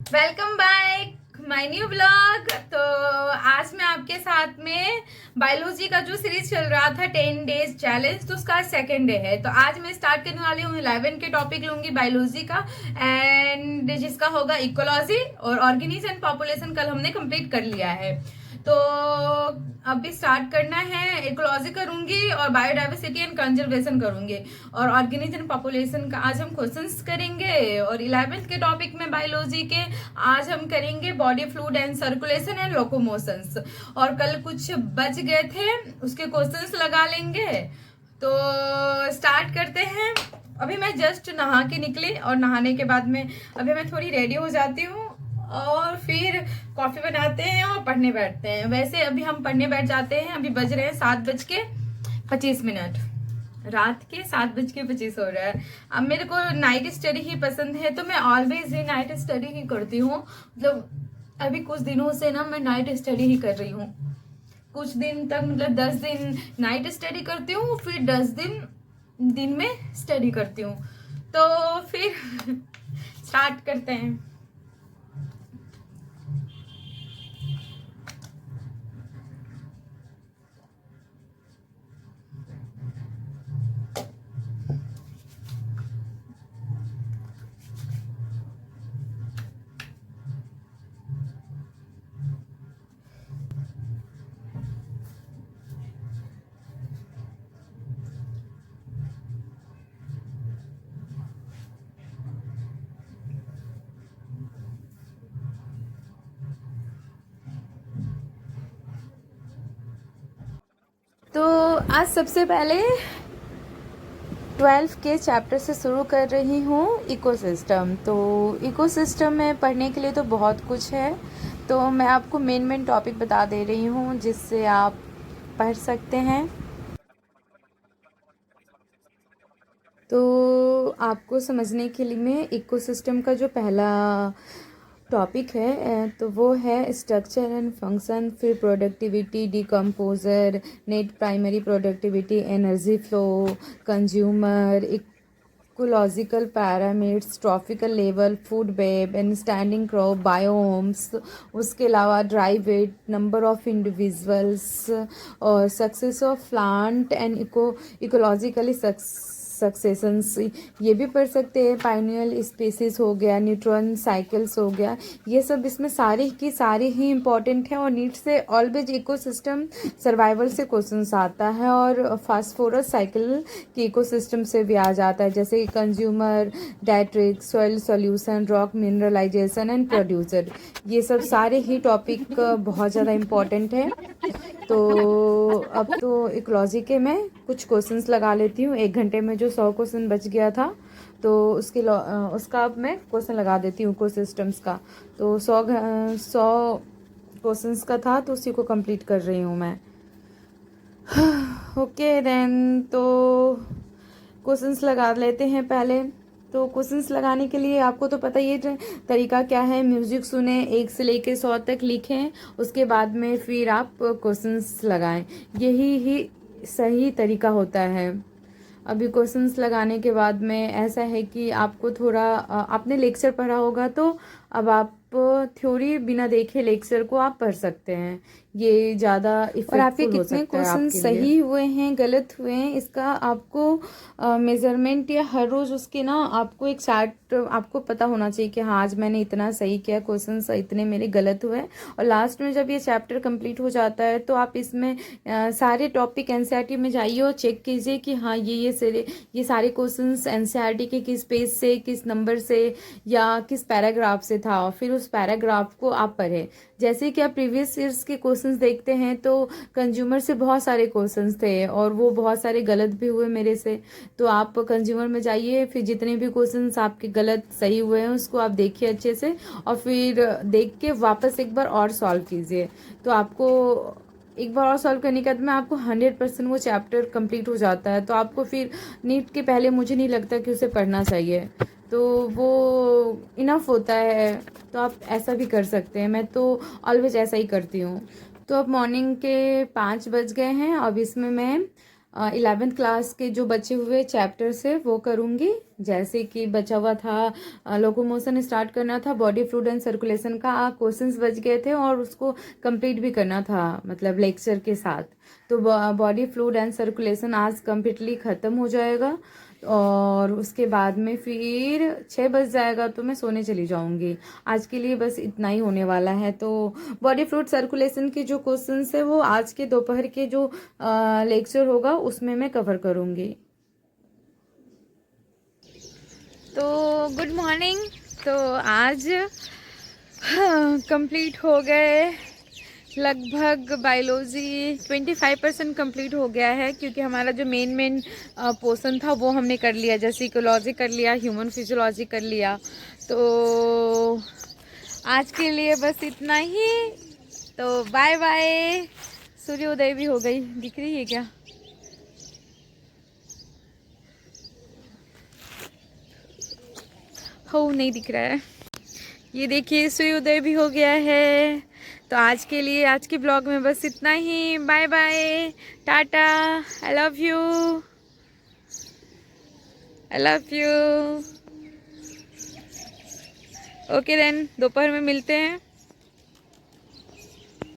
Welcome back my new blog. तो आज मैं आपके साथ में बायोलॉजी का जो सीरीज चल रहा था 10 डेज चैलेंज, तो उसका सेकेंड डे है। तो आज मैं स्टार्ट करने वाली हूँ 11 के टॉपिक लूंगी बायोलॉजी का, एंड जिसका होगा इकोलॉजी और ऑर्गेनिज्म एंड पॉपुलेशन। कल हमने कंप्लीट कर लिया है, तो अभी स्टार्ट करना है। इकोलॉजी करूंगी और बायोडाइवर्सिटी एंड कंजर्वेशन करूंगी, और ऑर्गेनिज्म पॉपुलेशन का आज हम क्वेश्चंस करेंगे। और 11th के टॉपिक में बायोलॉजी के आज हम करेंगे body fluid and circulation and locomotions, और कल कुछ बच गए थे उसके क्वेश्चंस लगा लेंगे। तो स्टार्ट करते हैं। अभी मैं जस्ट नहा के निकली, और नहाने के बाद में अभी मैं थोड़ी रेडी हो जाती हूँ, और फिर कॉफी बनाते हैं और पढ़ने बैठते हैं। वैसे अभी हम पढ़ने बैठ जाते हैं। अभी बज रहे हैं 7:25। रात के 7:25 हो रहा है। अब मेरे को नाइट स्टडी ही पसंद है, तो मैं ऑलवेज ही नाइट स्टडी ही करती हूँ। मतलब अभी कुछ दिनों से ना मैं नाइट स्टडी ही कर रही हूँ। कुछ दिन तक मतलब 10 दिन नाइट स्टडी करती हूँ, फिर 10 दिन दिन में स्टडी करती हूँ। तो फिर स्टार्ट करते हैं। तो आज सबसे पहले 12 के चैप्टर से शुरू कर रही हूँ इकोसिस्टम। तो इकोसिस्टम में पढ़ने के लिए तो बहुत कुछ है, तो मैं आपको मेन टॉपिक बता दे रही हूँ जिससे आप पढ़ सकते हैं। तो आपको समझने के लिए मैं इकोसिस्टम का जो पहला टॉपिक है तो वो है स्ट्रक्चर एंड फंक्शन, फिर productivity, decomposer, net primary productivity, energy flow, consumer, ecological parameters, trophical level, food web and standing crop, biomes, उसके अलावा dry weight, number of individuals, और success of plant and ecologically successions, ये भी पढ़ सकते हैं। Pineal species हो गया, न्यूट्रॉन साइकिल्स हो गया, ये सब इसमें सारे की सारे ही इम्पॉर्टेंट हैं। और नीट से ऑलवेज इकोसिस्टम सर्वाइवल से क्वेश्चंस आता है, और फास्फोरस साइकिल के इकोसिस्टम से भी आ जाता है, जैसे consumer, detritic, soil solution, rock mineralization and producer. ये सब सारे ही टॉपिक बहुत ज़्यादा इम्पॉर्टेंट है। तो अब तो इकोलॉजी के मैं कुछ क्वेश्चंस लगा लेती हूँ। 1 घंटे में जो 100 क्वेश्चन बच गया था, तो उसका अब मैं क्वेश्चन लगा देती हूँ इकोसिस्टम्स का। तो 100 क्वेश्चंस का था, तो उसी को कंप्लीट कर रही हूँ मैं। ओके देन, तो क्वेश्चंस लगा लेते हैं पहले। तो क्वेश्चंस लगाने के लिए आपको तो पता ही है तरीका क्या है। म्यूजिक सुने, 1 से लेकर 100 तक लिखें, उसके बाद में फिर आप क्वेश्चंस लगाएं। यही ही सही तरीका होता है। अभी क्वेश्चंस लगाने के बाद में ऐसा है कि आपको थोड़ा आपने लेक्चर पढ़ा होगा, तो अब आप थ्योरी बिना देखे लेक्चर को आप पढ़ सकते हैं। ये ज़्यादा इफेक्टफुल हो सकता है। और आपके कितने क्वेश्चन सही हुए हैं, गलत हुए हैं, इसका आपको मेजरमेंट या हर रोज़ उसके ना आपको एक चार्ट आपको पता होना चाहिए कि हाँ आज मैंने इतना सही किया, क्वेश्चन इतने मेरे गलत हुए। और लास्ट में जब ये चैप्टर कंप्लीट हो जाता है, तो आप इसमें सारे टॉपिक एनसीईआरटी में जाइए और चेक कीजिए कि हाँ ये सारे क्वेश्चंस एनसीईआरटी के किस पेज से, किस नंबर से या किस पैराग्राफ से था, और फिर उस पैराग्राफ को आप पढ़ें। जैसे कि आप प्रीवियस ईयर्स के क्वेश्चंस देखते हैं, तो कंज्यूमर से बहुत सारे क्वेश्चंस थे और वो बहुत सारे गलत भी हुए मेरे से। तो आप कंज्यूमर में जाइए, फिर जितने भी क्वेश्चंस आपके गलत सही हुए हैं उसको आप देखिए अच्छे से, और फिर देख के वापस एक बार और सॉल्व कीजिए। तो आपको एक बार और सॉल्व करने के बाद में आपको 100% वो चैप्टर कंप्लीट हो जाता है। तो आपको फिर नीट के पहले मुझे नहीं लगता कि उसे पढ़ना चाहिए, तो वो इनफ होता है। तो आप ऐसा भी कर सकते हैं, मैं तो ऑलवेज ऐसा ही करती हूँ। तो अब मॉर्निंग के 5 बज गए हैं। अब इसमें मैं 11th क्लास के जो बचे हुए चैप्टर्स है वो करूँगी। जैसे कि बचा हुआ था लोकोमोशन स्टार्ट करना था, बॉडी फ्लूइड एंड सर्कुलेशन का क्वेश्चंस बच गए थे और उसको कंप्लीट भी करना था मतलब लेक्चर के साथ। तो बॉडी फ्लूइड एंड सर्कुलेशन आज कम्प्लीटली ख़त्म हो जाएगा और उसके बाद में फिर 6 बज जाएगा तो मैं सोने चली जाऊंगी। आज के लिए बस इतना ही होने वाला है। तो बॉडी फ्लूइड सर्कुलेशन के जो क्वेश्चंस है वो आज के दोपहर के जो लेक्चर होगा उसमें मैं कवर करूंगी। तो गुड मॉर्निंग। तो आज कंप्लीट हो गए लगभग बायोलॉजी 25% कंप्लीट हो गया है, क्योंकि हमारा जो मेन पोर्शन था वो हमने कर लिया, जैसे इकोलॉजी कर लिया, ह्यूमन फिजियोलॉजी कर लिया। तो आज के लिए बस इतना ही। तो बाय बाय। सूर्योदय भी हो गई, दिख रही है क्या? हो नहीं दिख रहा है। ये देखिए सूर्योदय भी हो गया है। तो आज के लिए आज के ब्लॉग में बस इतना ही। Bye bye, tata, I love you, I love you. Okay then, दोपहर में मिलते हैं।